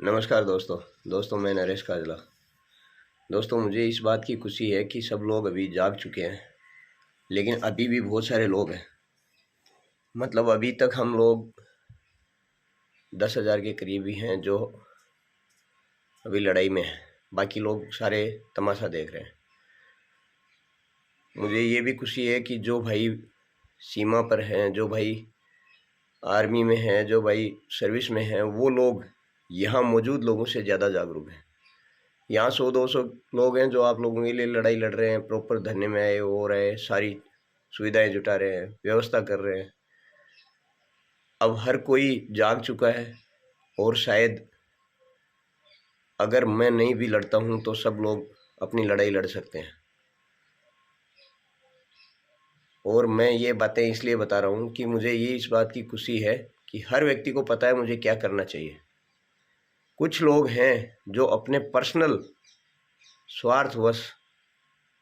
नमस्कार दोस्तों मैं नरेश काजला। दोस्तों, मुझे इस बात की खुशी है कि सब लोग अभी जाग चुके हैं, लेकिन अभी भी बहुत सारे लोग हैं। मतलब अभी तक हम लोग 10,000 के करीब ही हैं जो अभी लड़ाई में हैं। बाकी लोग सारे तमाशा देख रहे हैं। मुझे ये भी खुशी है कि जो भाई सीमा पर हैं, जो भाई आर्मी में हैं, जो भाई सर्विस में हैं, वो लोग यहाँ मौजूद लोगों से ज़्यादा जागरूक हैं। यहाँ 100-200 लोग हैं जो आप लोगों के लिए लड़ाई लड़ रहे हैं, प्रॉपर धरने में आए हो रहे, सारी सुविधाएं जुटा रहे हैं, व्यवस्था कर रहे हैं। अब हर कोई जाग चुका है और शायद अगर मैं नहीं भी लड़ता हूँ तो सब लोग अपनी लड़ाई लड़ सकते हैं। और मैं ये बातें इसलिए बता रहा हूँ कि मुझे ये इस बात की खुशी है कि हर व्यक्ति को पता है मुझे क्या करना चाहिए। कुछ लोग हैं जो अपने पर्सनल स्वार्थवश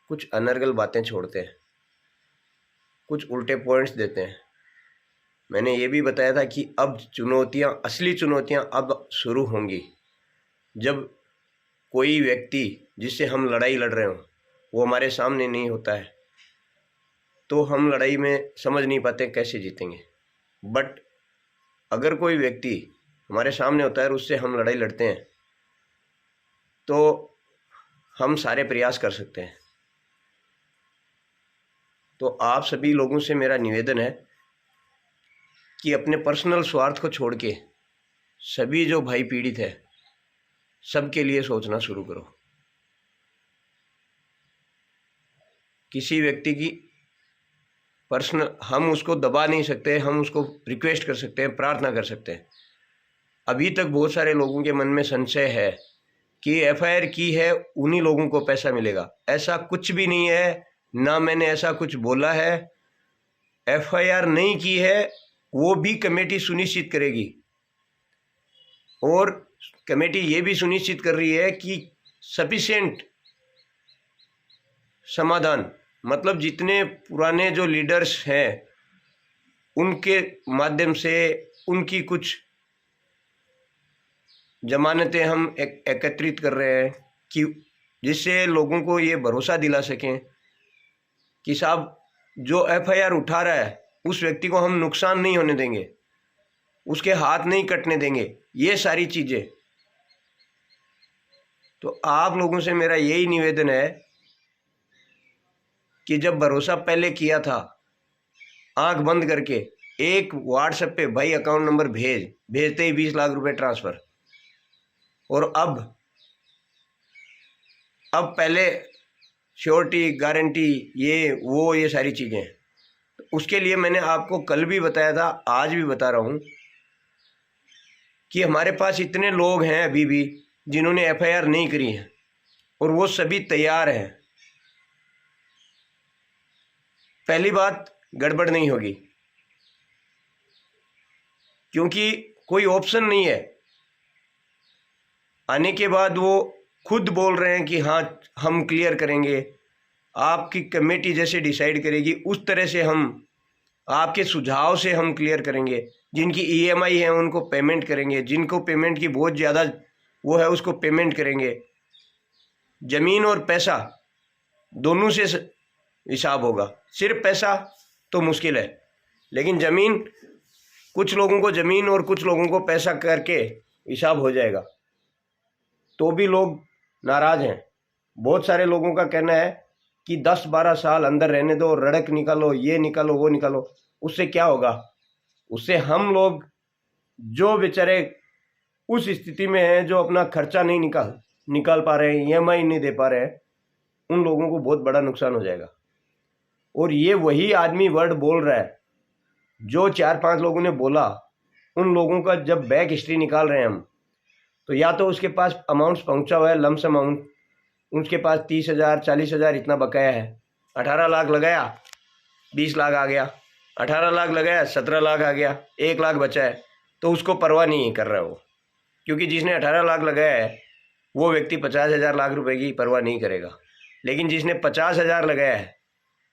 कुछ अनर्गल बातें छोड़ते हैं, कुछ उल्टे पॉइंट्स देते हैं। मैंने ये भी बताया था कि अब चुनौतियां, असली चुनौतियां अब शुरू होंगी जब कोई व्यक्ति जिससे हम लड़ाई लड़ रहे हो वो हमारे सामने नहीं होता है, तो हम लड़ाई में समझ नहीं पाते कैसे जीतेंगे। बट अगर कोई व्यक्ति हमारे सामने होता है और उससे हम लड़ाई लड़ते हैं तो हम सारे प्रयास कर सकते हैं। तो आप सभी लोगों से मेरा निवेदन है कि अपने पर्सनल स्वार्थ को छोड़ के सभी जो भाई पीड़ित है सबके लिए सोचना शुरू करो। किसी व्यक्ति की पर्सनल हम उसको दबा नहीं सकते, हम उसको रिक्वेस्ट कर सकते हैं, प्रार्थना कर सकते हैं। अभी तक बहुत सारे लोगों के मन में संशय है कि एफआईआर की है उन्हीं लोगों को पैसा मिलेगा। ऐसा कुछ भी नहीं है, ना मैंने ऐसा कुछ बोला है। एफआईआर नहीं की है वो भी कमेटी सुनिश्चित करेगी, और कमेटी ये भी सुनिश्चित कर रही है कि सफिशिएंट समाधान, मतलब जितने पुराने जो लीडर्स हैं उनके माध्यम से उनकी कुछ जमानतें हम एकत्रित कर रहे हैं कि जिससे लोगों को ये भरोसा दिला सकें कि साहब जो एफआईआर उठा रहा है उस व्यक्ति को हम नुकसान नहीं होने देंगे, उसके हाथ नहीं कटने देंगे, ये सारी चीज़ें। तो आप लोगों से मेरा यही निवेदन है कि जब भरोसा पहले किया था आंख बंद करके एक व्हाट्सएप पे भाई अकाउंट नंबर भेजते ही 20 लाख रुपए ट्रांसफ़र, और अब पहले श्योरिटी गारंटी ये सारी चीज़ें। उसके लिए मैंने आपको कल भी बताया था, आज भी बता रहा हूँ कि हमारे पास इतने लोग हैं अभी भी जिन्होंने एफआईआर नहीं करी है और वो सभी तैयार हैं। पहली बात, गड़बड़ नहीं होगी क्योंकि कोई ऑप्शन नहीं है। आने के बाद वो खुद बोल रहे हैं कि हाँ हम क्लियर करेंगे, आपकी कमेटी जैसे डिसाइड करेगी उस तरह से हम आपके सुझाव से हम क्लियर करेंगे। जिनकी ईएमआई है उनको पेमेंट करेंगे, जिनको पेमेंट की बहुत ज़्यादा वो है उसको पेमेंट करेंगे। ज़मीन और पैसा दोनों से हिसाब होगा। सिर्फ पैसा तो मुश्किल है, लेकिन ज़मीन, कुछ लोगों को ज़मीन और कुछ लोगों को पैसा करके हिसाब हो जाएगा। तो भी लोग नाराज़ हैं। बहुत सारे लोगों का कहना है कि 10-12 साल अंदर रहने दो, रड़क निकालो, ये निकालो, वो निकालो। उससे क्या होगा? उससे हम लोग जो बेचारे उस स्थिति में हैं, जो अपना खर्चा नहीं निकाल पा रहे हैं, ईएमआई नहीं दे पा रहे हैं, उन लोगों को बहुत बड़ा नुकसान हो जाएगा। और ये वही आदमी वर्ड बोल रहा है जो 4-5 लोगों ने बोला। उन लोगों का जब बैक हिस्ट्री निकाल रहे हैं हम, तो या तो उसके पास अमाउंट्स पहुंचा हुआ है, लम्स अमाउंट, उसके पास 30,000 40,000 इतना बकाया है। 18 लाख लगाया 20 लाख आ गया, 18 लाख लगाया 17 लाख आ गया, 1 लाख बचा है। तो उसको परवाह नहीं कर रहा है वो, क्योंकि जिसने 18 लाख लगाया है वो व्यक्ति 50,000 लाख रुपए की परवाह नहीं करेगा। लेकिन जिसने 50,000 लगाया है,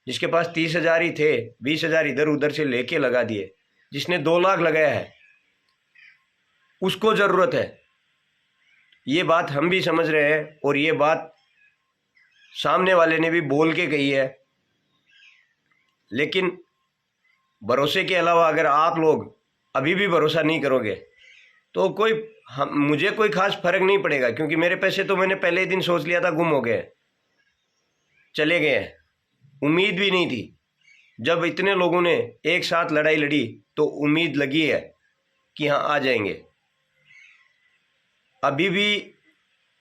जिसके पास 30,000 ही थे, 20,000 इधर उधर से लेके लगा दिए, जिसने 2 लाख लगाया है, उसको ज़रूरत है ये बात हम भी समझ रहे हैं और ये बात सामने वाले ने भी बोल के कही है, लेकिन भरोसे के अलावा अगर आप लोग अभी भी भरोसा नहीं करोगे तो मुझे कोई खास फर्क नहीं पड़ेगा, क्योंकि मेरे पैसे तो मैंने पहले ही दिन सोच लिया था गुम हो गए, चले गए। उम्मीद भी नहीं थी। जब इतने लोगों ने एक साथ लड़ाई लड़ी तो उम्मीद लगी है कि हाँ आ जाएंगे। अभी भी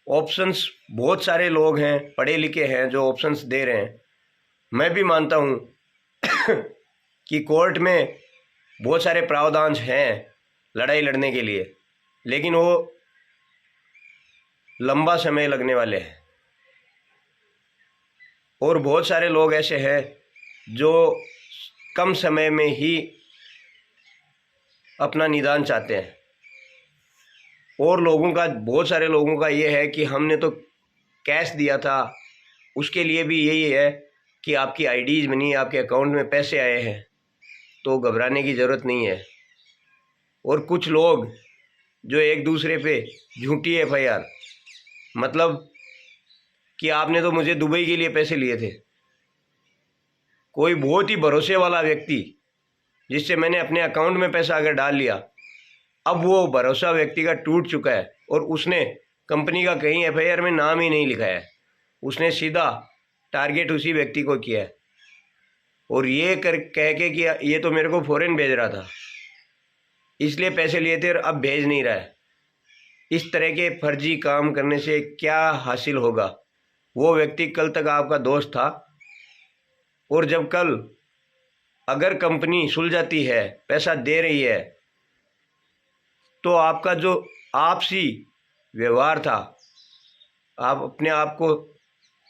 ऑप्शंस बहुत सारे लोग हैं, पढ़े लिखे हैं, जो ऑप्शंस दे रहे हैं। मैं भी मानता हूँ कि कोर्ट में बहुत सारे प्रावधान हैं लड़ाई लड़ने के लिए, लेकिन वो लंबा समय लगने वाले हैं। और बहुत सारे लोग ऐसे हैं जो कम समय में ही अपना निदान चाहते हैं। और बहुत सारे लोगों का ये है कि हमने तो कैश दिया था, उसके लिए भी यही है कि आपकी आईडीज बनी, आपके अकाउंट में पैसे आए हैं, तो घबराने की ज़रूरत नहीं है। और कुछ लोग जो एक दूसरे पे झूठी एफआईआर, मतलब कि आपने तो मुझे दुबई के लिए पैसे लिए थे। कोई बहुत ही भरोसे वाला व्यक्ति जिससे मैंने अपने अकाउंट में पैसा अगर डाल लिया, अब वो भरोसा व्यक्ति का टूट चुका है और उसने कंपनी का कहीं एफआईआर में नाम ही नहीं लिखा है। उसने सीधा टारगेट उसी व्यक्ति को किया है और ये कह के कि ये तो मेरे को फॉरेन भेज रहा था, इसलिए पैसे लिए थे और अब भेज नहीं रहा है। इस तरह के फर्जी काम करने से क्या हासिल होगा? वो व्यक्ति कल तक आपका दोस्त था, और जब कल अगर कंपनी सुलझाती है, पैसा दे रही है, तो आपका जो आपसी व्यवहार था, आप अपने आप को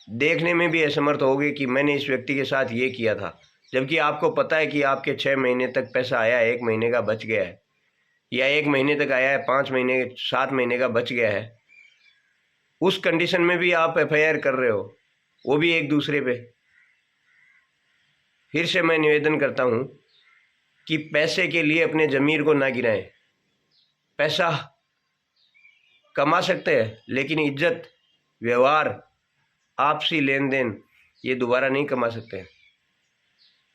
देखने में भी असमर्थ होगे कि मैंने इस व्यक्ति के साथ ये किया था, जबकि आपको पता है कि आपके 6 महीने तक पैसा आया है, 1 महीने का बच गया है, या 1 महीने तक आया है, 5 महीने 7 महीने का बच गया है। उस कंडीशन में भी आप एफआईआर कर रहे हो, वो भी एक दूसरे पे। फिर से मैं निवेदन करता हूँ कि पैसे के लिए अपने ज़मीर को ना गिराएं। पैसा कमा सकते हैं, लेकिन इज्जत, व्यवहार, आपसी लेन देन ये दोबारा नहीं कमा सकते।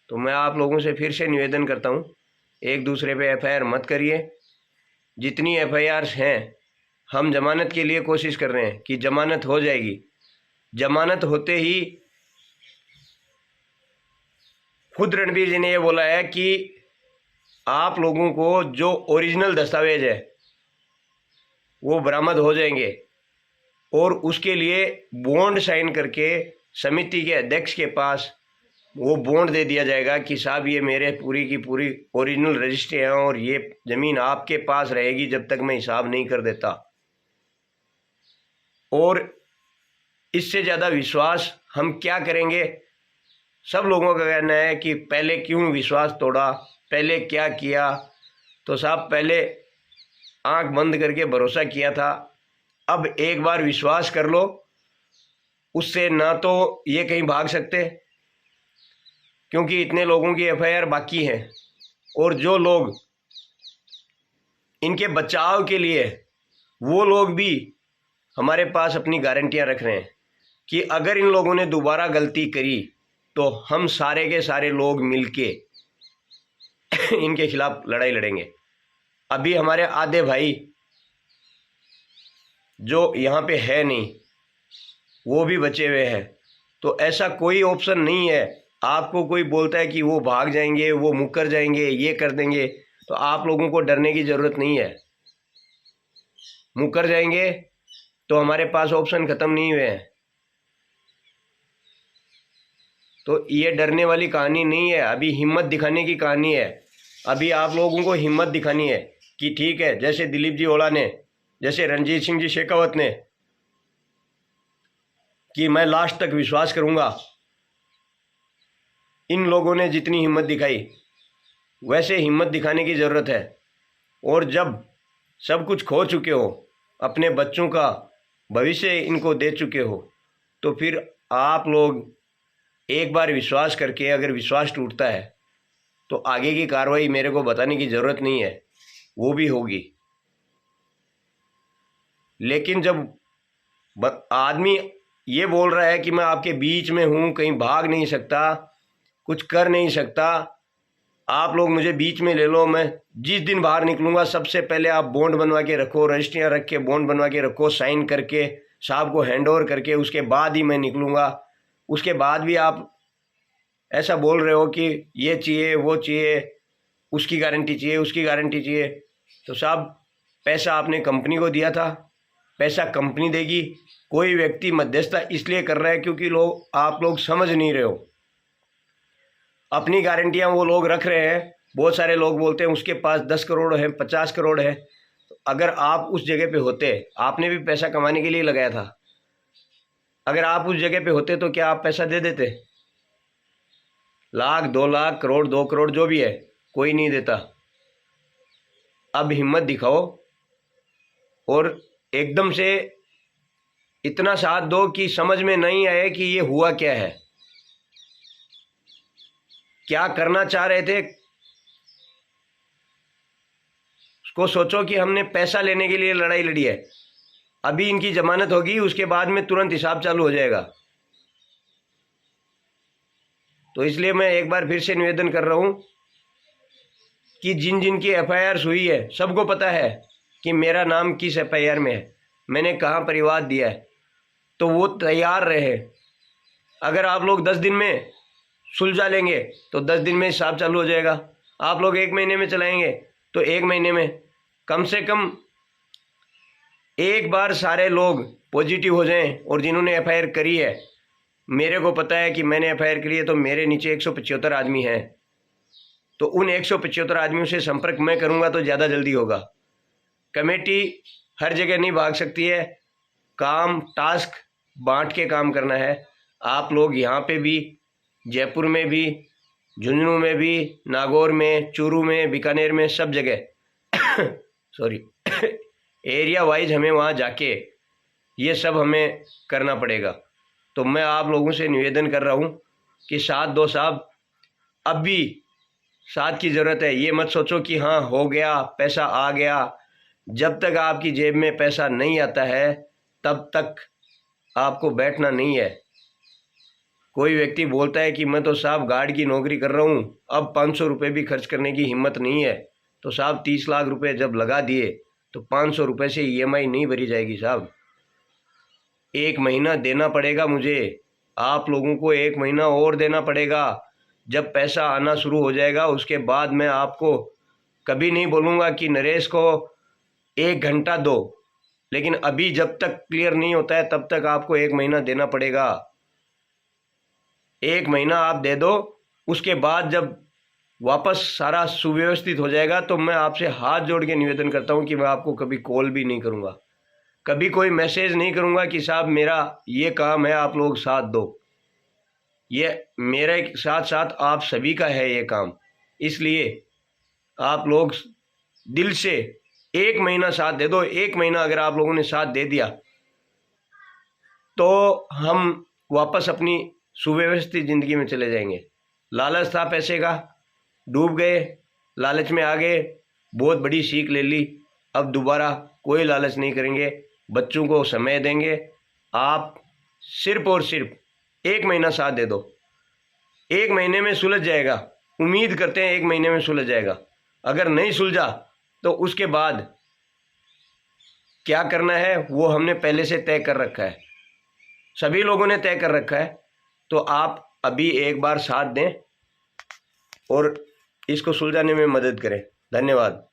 तो मैं आप लोगों से फिर से निवेदन करता हूँ, एक दूसरे पे एफआईआर मत करिए। जितनी एफआईआर्स हैं, हम जमानत के लिए कोशिश कर रहे हैं कि जमानत हो जाएगी। जमानत होते ही खुद रणबीर जी ने ये बोला है कि आप लोगों को जो ओरिजिनल दस्तावेज है वो बरामद हो जाएंगे, और उसके लिए बॉन्ड साइन करके समिति के अध्यक्ष के पास वो बॉन्ड दे दिया जाएगा कि साहब ये मेरे पूरी की पूरी ओरिजिनल रजिस्ट्री है और ये ज़मीन आपके पास रहेगी जब तक मैं हिसाब नहीं कर देता। और इससे ज़्यादा विश्वास हम क्या करेंगे? सब लोगों का कहना है कि पहले क्यों विश्वास तोड़ा, पहले क्या किया। तो साहब पहले आंख बंद करके भरोसा किया था, अब एक बार विश्वास कर लो, उससे ना तो ये कहीं भाग सकते, क्योंकि इतने लोगों की एफआईआर बाकी है। और जो लोग इनके बचाव के लिए, वो लोग भी हमारे पास अपनी गारंटियां रख रहे हैं कि अगर इन लोगों ने दोबारा गलती करी तो हम सारे के सारे लोग मिलके इनके खिलाफ लड़ाई लड़ेंगे। अभी हमारे आधे भाई जो यहाँ पे है नहीं, वो भी बचे हुए हैं। तो ऐसा कोई ऑप्शन नहीं है। आपको कोई बोलता है कि वो भाग जाएंगे, वो मुकर जाएंगे, ये कर देंगे, तो आप लोगों को डरने की ज़रूरत नहीं है। मुकर जाएंगे तो हमारे पास ऑप्शन ख़त्म नहीं हुए हैं। तो ये डरने वाली कहानी नहीं है, अभी हिम्मत दिखाने की कहानी है। अभी आप लोगों को हिम्मत दिखानी है कि ठीक है, जैसे दिलीप जी ओला ने, जैसे रणजीत सिंह जी शेखावत ने, कि मैं लास्ट तक विश्वास करूंगा। इन लोगों ने जितनी हिम्मत दिखाई, वैसे हिम्मत दिखाने की ज़रूरत है। और जब सब कुछ खो चुके हो, अपने बच्चों का भविष्य इनको दे चुके हो, तो फिर आप लोग एक बार विश्वास करके, अगर विश्वास टूटता है तो आगे की कार्रवाई मेरे को बताने की ज़रूरत नहीं है, वो भी होगी। लेकिन जब आदमी ये बोल रहा है कि मैं आपके बीच में हूँ, कहीं भाग नहीं सकता, कुछ कर नहीं सकता, आप लोग मुझे बीच में ले लो, मैं जिस दिन बाहर निकलूँगा सबसे पहले आप बॉन्ड बनवा के रखो, रजिस्ट्रियाँ रख के बॉन्ड बनवा के रखो, साइन करके साहब को हैंड ओवर करके उसके बाद ही मैं निकलूँगा। उसके बाद भी आप ऐसा बोल रहे हो कि ये चाहिए वो चाहिए, उसकी गारंटी चाहिए उसकी गारंटी चाहिए। तो साहब पैसा आपने कंपनी को दिया था, पैसा कंपनी देगी। कोई व्यक्ति मध्यस्थता इसलिए कर रहा है क्योंकि आप लोग समझ नहीं रहे हो। अपनी गारंटियां वो लोग रख रहे हैं। बहुत सारे लोग बोलते हैं उसके पास 10 करोड़ है, 50 करोड़ है। तो अगर आप उस जगह पे होते, आपने भी पैसा कमाने के लिए लगाया था, अगर आप उस जगह पे होते तो क्या आप पैसा दे देते? लाख 2 लाख करोड़ 2 करोड़ जो भी है, कोई नहीं देता। अब हिम्मत दिखाओ और एकदम से इतना साथ दो कि समझ में नहीं आए कि ये हुआ क्या है, क्या करना चाह रहे थे। उसको सोचो कि हमने पैसा लेने के लिए लड़ाई लड़ी है, अभी इनकी जमानत होगी, उसके बाद में तुरंत हिसाब चालू हो जाएगा। तो इसलिए मैं एक बार फिर से निवेदन कर रहा हूं कि जिन जिन की FIR हुई है सबको पता है कि मेरा नाम किस FIR में है, मैंने कहाँ परिवाद दिया है, तो वो तैयार रहे। अगर आप लोग 10 दिन में सुलझा लेंगे तो 10 दिन में हिसाब चालू हो जाएगा। आप लोग 1 महीने में चलाएंगे तो 1 महीने में कम से कम एक बार सारे लोग पॉजिटिव हो जाएं। और जिन्होंने FIR करी है, मेरे को पता है कि मैंने FIR करी है, तो मेरे नीचे 175 आदमी हैं, तो उन 175 आदमियों से संपर्क मैं करूंगा तो ज़्यादा जल्दी होगा। कमेटी हर जगह नहीं भाग सकती है, काम टास्क बांट के काम करना है। आप लोग यहाँ पे भी, जयपुर में भी, झुंझुनू में भी, नागौर में, चूरू में, बीकानेर में, सब जगह सॉरी एरिया वाइज हमें वहाँ जाके ये सब हमें करना पड़ेगा। तो मैं आप लोगों से निवेदन कर रहा हूँ कि साथ दो साहब, अब भी साथ की ज़रूरत है। ये मत सोचो कि हाँ हो गया, पैसा आ गया। जब तक आपकी जेब में पैसा नहीं आता है तब तक आपको बैठना नहीं है। कोई व्यक्ति बोलता है कि मैं तो साहब गार्ड की नौकरी कर रहा हूँ, अब 500 रुपये भी खर्च करने की हिम्मत नहीं है। तो साहब 30 लाख रुपए जब लगा दिए तो 500 रुपये से EMI नहीं भरी जाएगी साहब। 1 महीना देना पड़ेगा मुझे, आप लोगों को 1 महीना और देना पड़ेगा। जब पैसा आना शुरू हो जाएगा उसके बाद मैं आपको कभी नहीं बोलूँगा कि नरेश को 1 घंटा दो, लेकिन अभी जब तक क्लियर नहीं होता है तब तक आपको 1 महीना देना पड़ेगा। 1 महीना आप दे दो, उसके बाद जब वापस सारा सुव्यवस्थित हो जाएगा तो मैं आपसे हाथ जोड़ के निवेदन करता हूं कि मैं आपको कभी कॉल भी नहीं करूंगा, कभी कोई मैसेज नहीं करूंगा कि साहब मेरा ये काम है आप लोग साथ दो। ये मेरे साथ साथ आप सभी का है ये काम, इसलिए आप लोग दिल से 1 महीना साथ दे दो। 1 महीना अगर आप लोगों ने साथ दे दिया तो हम वापस अपनी सुव्यवस्थित ज़िंदगी में चले जाएंगे। लालच था पैसे का, डूब गए, लालच में आ गए, बहुत बड़ी सीख ले ली। अब दोबारा कोई लालच नहीं करेंगे, बच्चों को समय देंगे। आप सिर्फ और सिर्फ 1 महीना साथ दे दो, 1 महीने में सुलझ जाएगा। उम्मीद करते हैं 1 महीने में सुलझ जाएगा। अगर नहीं सुलझा तो उसके बाद क्या करना है वो हमने पहले से तय कर रखा है, सभी लोगों ने तय कर रखा है। तो आप अभी एक बार साथ दें और इसको सुलझाने में मदद करें। धन्यवाद।